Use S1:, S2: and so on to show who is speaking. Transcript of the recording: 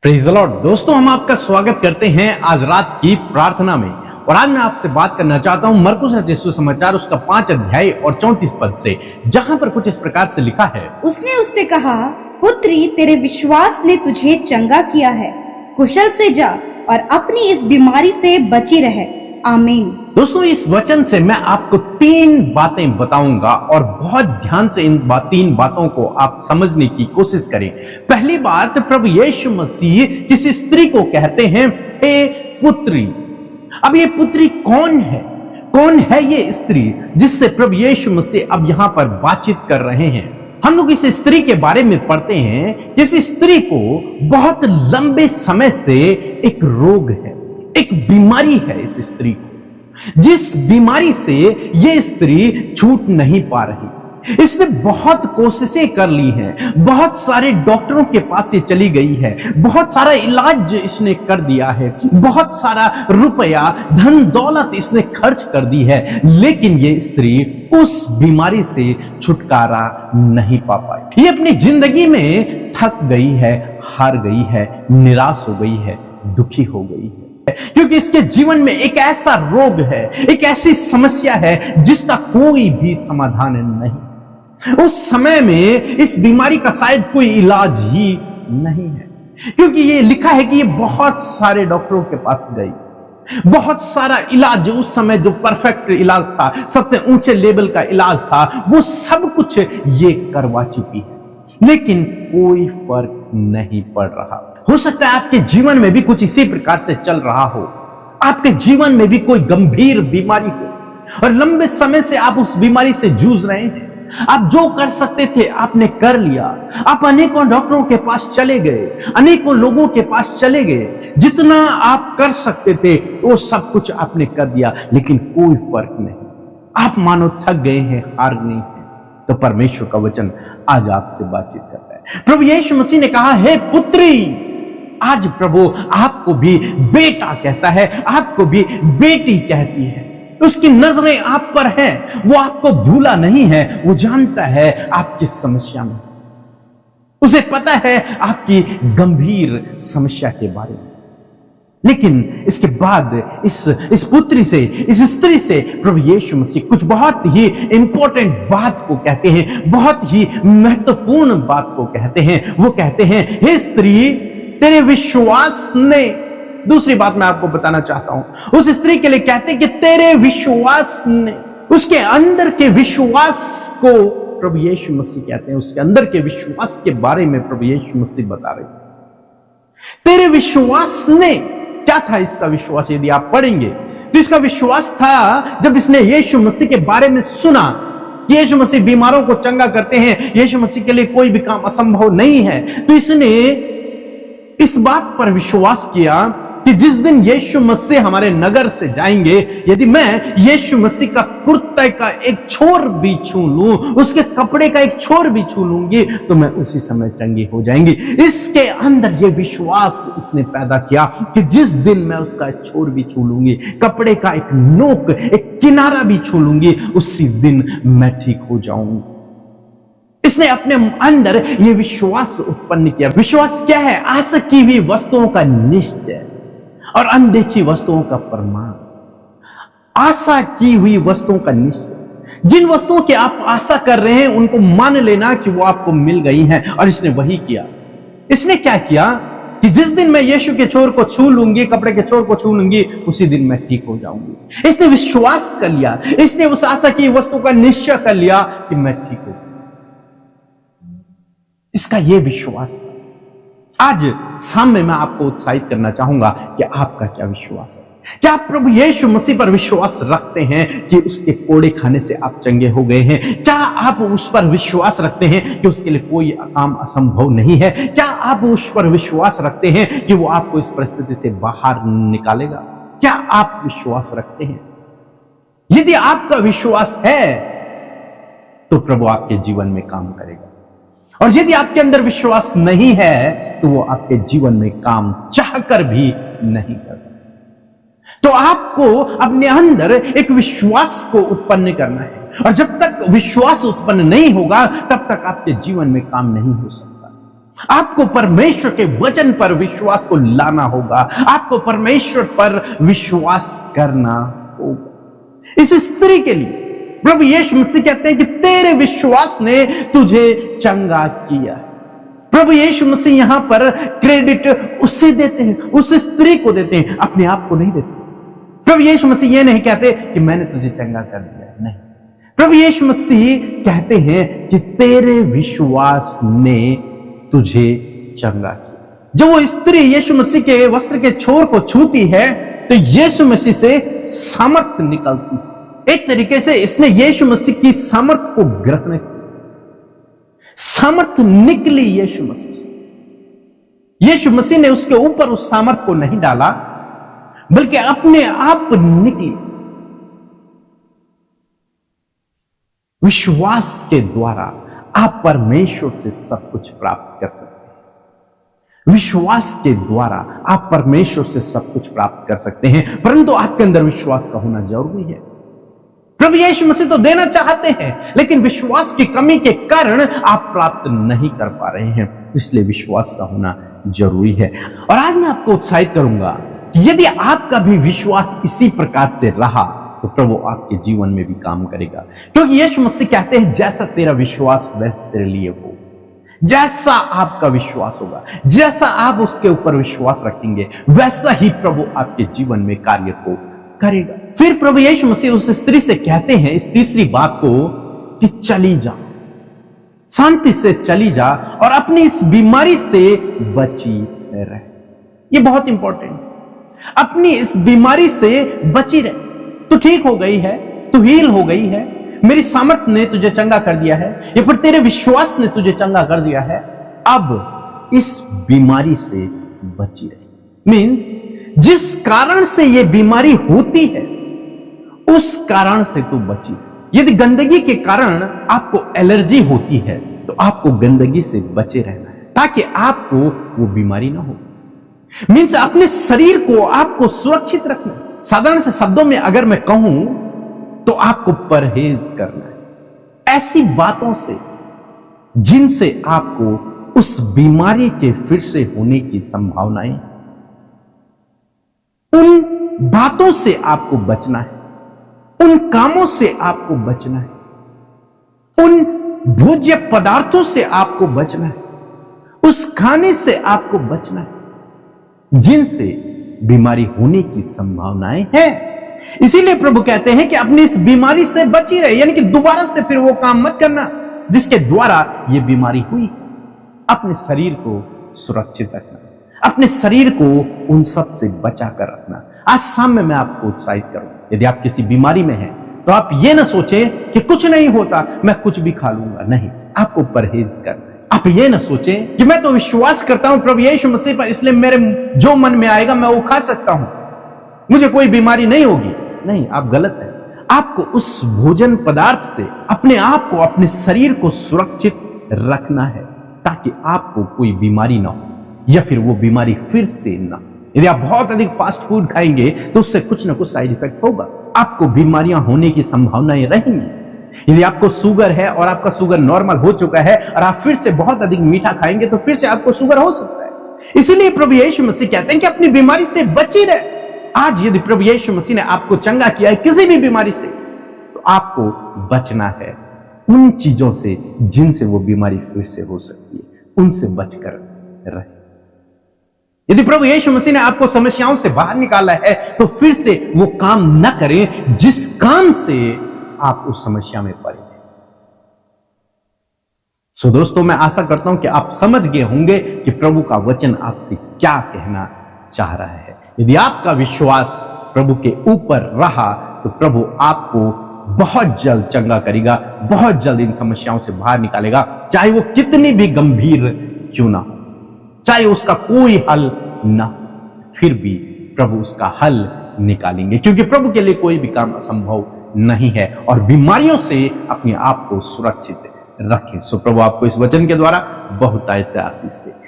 S1: Praise the Lord. दोस्तों, हम आपका स्वागत करते हैं आज रात की प्रार्थना में। और आज मैं आपसे बात करना चाहता हूं मरकुस रचित सुसमाचार उसका 5 अध्याय और 34 पद से, जहां पर कुछ इस प्रकार से लिखा है।
S2: उसने उससे कहा, पुत्री, तेरे विश्वास ने तुझे चंगा किया है, कुशल से जा और अपनी इस बीमारी से बची रहे। आमीन।
S1: दोस्तों, इस वचन से मैं आपको 3 बातें बताऊंगा और बहुत ध्यान से इन 3 बातों को आप समझने की कोशिश करें। पहली बात, प्रभु यीशु मसीह किसी स्त्री को कहते हैं, हे पुत्री। अब ये पुत्री कौन है? कौन है ये स्त्री जिससे प्रभु यीशु मसीह अब यहां पर बातचीत कर रहे हैं? हम लोग इस स्त्री के बारे में पढ़ते हैं। इस स्त्री को बहुत लंबे समय से एक रोग है, एक बीमारी है इस स्त्री को, जिस बीमारी से ये स्त्री छूट नहीं पा रही। इसने बहुत कोशिशें कर ली हैं, बहुत सारे डॉक्टरों के पास ये चली गई है, बहुत सारा इलाज इसने कर दिया है, बहुत सारा रुपया धन दौलत इसने खर्च कर दी है, लेकिन ये स्त्री उस बीमारी से छुटकारा नहीं पा पाई। ये अपनी जिंदगी में थक गई है, हार गई है, निराश हो गई है, दुखी हो गई है, क्योंकि इसके जीवन में एक ऐसा रोग है, एक ऐसी समस्या है जिसका कोई भी समाधान नहीं। उस समय में इस बीमारी का शायद कोई इलाज ही नहीं है, क्योंकि ये लिखा है कि ये बहुत सारे डॉक्टरों के पास गई, बहुत सारा इलाज, उस समय जो परफेक्ट इलाज था, सबसे ऊंचे लेवल का इलाज था, वो सब कुछ ये करवा चुकी है, लेकिन कोई फर्क नहीं पड़ रहा। हो सकता है आपके जीवन में भी कुछ इसी प्रकार से चल रहा हो। आपके जीवन में भी कोई गंभीर बीमारी हो और लंबे समय से आप उस बीमारी से जूझ रहे हैं। आप जो कर सकते थे आपने कर लिया। आप अनेकों डॉक्टरों के पास चले गए, अनेकों लोगों के पास चले गए, जितना आप कर सकते थे वो सब कुछ आपने कर दिया, लेकिन कोई फर्क नहीं। आप मानो थक गए हैं, हार गए हैं। तो परमेश्वर का वचन आज आपसे बातचीत करता है। प्रभु यीशु मसीह ने कहा, हे पुत्री। आज प्रभु आपको भी बेटा कहता है, आपको भी बेटी कहती है। उसकी नजरें आप पर हैं, वो आपको भूला नहीं है, वो जानता है आपकी समस्या में, उसे पता है आपकी गंभीर समस्या के बारे में। लेकिन इसके बाद इस पुत्री से, इस स्त्री से प्रभु यीशु मसीह कुछ बहुत ही इंपॉर्टेंट बात को कहते हैं, बहुत ही महत्वपूर्ण बात को कहते हैं। वो कहते हैं, हे स्त्री, तेरे विश्वास ने। दूसरी बात मैं आपको बताना चाहता हूं, उस स्त्री के लिए कहते हैं कि तेरे विश्वास ने। उसके अंदर के विश्वास को प्रभु यीशु मसीह कहते हैं, उसके अंदर के विश्वास के बारे में प्रभु यीशु मसीह बता रहे हैं। तेरे विश्वास ने। क्या था इसका विश्वास? यदि आप पढ़ेंगे तो इसका विश्वास था, जब इसने यीशु मसीह के बारे में सुना, यीशु मसीह बीमारों को चंगा करते हैं, यीशु मसीह के लिए कोई भी काम असंभव नहीं है, तो इसने इस बात पर विश्वास किया कि जिस दिन यीशु मसीह हमारे नगर से जाएंगे, यदि मैं यीशु मसीह का कुर्ते का एक छोर भी छू लूं, उसके कपड़े का एक छोर भी छू लूंगी, तो मैं उसी समय चंगी हो जाएंगी। इसके अंदर यह विश्वास इसने पैदा किया कि जिस दिन मैं उसका एक छोर भी छू लूंगी, कपड़े का एक नोक, एक किनारा भी छू लूंगी, उसी दिन मैं ठीक हो जाऊंगी। इसने अपने अंदर यह विश्वास उत्पन्न किया। विश्वास क्या है? आशा की हुई वस्तुओं का निश्चय और अनदेखी वस्तुओं का प्रमाण। आशा की हुई वस्तुओं का निश्चय, जिन वस्तुओं की आप आशा कर रहे हैं उनको मान लेना कि वो आपको मिल गई हैं, और इसने वही किया। इसने क्या किया कि जिस दिन मैं यीशु के छोर को छू लूंगी, कपड़े के छोर को छू लूंगी, उसी दिन मैं ठीक हो जाऊंगी। इसने विश्वास कर लिया, इसने उस आशा की वस्तु का निश्चय कर लिया कि मैं ठीक हूं। इसका यह विश्वास था। आज सामने मैं आपको उत्साहित करना चाहूंगा कि आपका क्या विश्वास है? क्या आप प्रभु यीशु मसीह पर विश्वास रखते हैं कि उसके कोड़े खाने से आप चंगे हो गए हैं? क्या आप उस पर विश्वास रखते हैं कि उसके लिए कोई काम असंभव नहीं है? क्या आप उस पर विश्वास रखते हैं कि वो आपको इस परिस्थिति से बाहर निकालेगा? क्या आप विश्वास रखते हैं? यदि आपका विश्वास है तो प्रभु आपके जीवन में काम करेगा, और यदि आपके अंदर विश्वास नहीं है तो वो आपके जीवन में काम चाहकर भी नहीं करता। तो आपको अपने अंदर एक विश्वास को उत्पन्न करना है, और जब तक विश्वास उत्पन्न नहीं होगा तब तक आपके जीवन में काम नहीं हो सकता। आपको परमेश्वर के वचन पर विश्वास को लाना होगा, आपको परमेश्वर पर विश्वास करना होगा। इस स्त्री के लिए प्रभु यीशु मसीह कहते हैं कि तेरे विश्वास ने तुझे चंगा किया। प्रभु यीशु मसीह यहां पर क्रेडिट उसे देते हैं, उस स्त्री को देते हैं, अपने आप को नहीं देते। प्रभु यीशु मसीह ये नहीं कहते कि मैंने तुझे चंगा कर दिया, नहीं। प्रभु यीशु मसीह कहते हैं कि तेरे विश्वास ने तुझे चंगा किया। जब वो स्त्री यीशु मसीह के वस्त्र के छोर को छूती है तो यीशु मसीह से सामर्थ्य निकलती है। एक तरीके से इसने यीशु मसीह की सामर्थ्य को ग्रहण किया, सामर्थ्य निकली यीशु मसीह से। यीशु मसीह ने उसके ऊपर उस सामर्थ्य को नहीं डाला, बल्कि अपने आप निकली। विश्वास के द्वारा आप परमेश्वर से सब कुछ प्राप्त कर सकते हैं। विश्वास के द्वारा आप परमेश्वर से सब कुछ प्राप्त कर सकते हैं, परंतु आपके अंदर विश्वास का होना जरूरी है। प्रभु यीशु मसीह तो देना चाहते हैं, लेकिन विश्वास की कमी के कारण आप प्राप्त नहीं कर पा रहे हैं, इसलिए विश्वास का होना जरूरी है। और आज मैं आपको उत्साहित करूंगा कि यदि आपका भी विश्वास इसी प्रकार से रहा तो प्रभु आपके जीवन में भी काम करेगा, क्योंकि यीशु मसीह कहते हैं जैसा तेरा विश्वास वैसा तेरे लिए हो। जैसा आपका विश्वास होगा, जैसा आप उसके ऊपर विश्वास रखेंगे, वैसा ही प्रभु आपके जीवन में कार्य को करेगा। फिर प्रभु यीशु मसीह उस स्त्री से कहते हैं इस तीसरी बात को कि चली जा, शांति से चली जा और अपनी इस बीमारी से बची रहे। ये बहुत इंपॉर्टेंट है, अपनी इस बीमारी से बची रहे। तू ठीक हो गई है, तू हील हो गई है, मेरी सामर्थ ने तुझे चंगा कर दिया है, या फिर तेरे विश्वास ने तुझे चंगा कर दिया है, अब इस बीमारी से बची रहे। मीन्स जिस कारण से यह बीमारी होती है उस कारण से तू बची। यदि गंदगी के कारण आपको एलर्जी होती है तो आपको गंदगी से बचे रहना है, ताकि आपको वो बीमारी ना हो। मीन्स अपने शरीर को आपको सुरक्षित रखना। साधारण से शब्दों में अगर मैं कहूं तो आपको परहेज करना है ऐसी बातों से जिनसे आपको उस बीमारी के फिर से होने की संभावनाएं, उन बातों से आपको बचना है, उन कामों से आपको बचना है, उन भोज्य पदार्थों से आपको बचना है, उस खाने से आपको बचना है जिनसे बीमारी होने की संभावनाएं हैं। इसीलिए प्रभु कहते हैं कि अपनी इस बीमारी से बची रहे, यानी कि दोबारा से फिर वो काम मत करना जिसके द्वारा ये बीमारी हुई। अपने शरीर को सुरक्षित रखना, अपने शरीर को उन सब से बचा कर रखना। आज शाम में मैं आपको उत्साहित करूं, यदि आप किसी बीमारी में हैं तो आप ये ना सोचें कि कुछ नहीं होता, मैं कुछ भी खा लूंगा। नहीं, आपको परहेज करना है। आप ये ना सोचें कि मैं तो विश्वास करता हूं प्रभु यीशु मसीह पर, इसलिए मेरे जो मन में आएगा मैं वो खा सकता हूं, मुझे कोई बीमारी नहीं होगी। नहीं, आप गलत हैं। आपको उस भोजन पदार्थ से अपने आप को, अपने शरीर को सुरक्षित रखना है ताकि आपको कोई बीमारी ना हो, या फिर वो बीमारी फिर से ना। यदि आप बहुत अधिक फास्ट फूड खाएंगे तो उससे कुछ ना कुछ साइड इफेक्ट होगा, आपको बीमारियां होने की संभावनाएं रहेंगी। यदि आपको शुगर है और आपका शुगर नॉर्मल हो चुका है और आप फिर से बहुत अधिक मीठा खाएंगे तो फिर से आपको शुगर हो सकता है। इसीलिए प्रभु यीशु मसीह कहते हैं कि अपनी बीमारी से बची रहे। आज यदि प्रभु यीशु मसीह ने आपको चंगा किया है किसी भी बीमारी से, तो आपको बचना है उन चीजों से जिनसे वो बीमारी फिर से हो सकती है, उनसे बचकर रहे। यदि प्रभु यीशु मसीह ने आपको समस्याओं से बाहर निकाला है तो फिर से वो काम न करें जिस काम से आप उस समस्या में पड़े। सो दोस्तों, मैं आशा करता हूं कि आप समझ गए होंगे कि प्रभु का वचन आपसे क्या कहना चाह रहा है। यदि आपका विश्वास प्रभु के ऊपर रहा तो प्रभु आपको बहुत जल्द चंगा करेगा, बहुत जल्द इन समस्याओं से बाहर निकालेगा, चाहे वो कितनी भी गंभीर क्यों ना हो, चाहे उसका कोई हल ना, फिर भी प्रभु उसका हल निकालेंगे, क्योंकि प्रभु के लिए कोई भी काम असंभव नहीं है। और बीमारियों से अपने आप को सुरक्षित रखें। सो प्रभु आपको इस वचन के द्वारा बहुत से आशीष दे।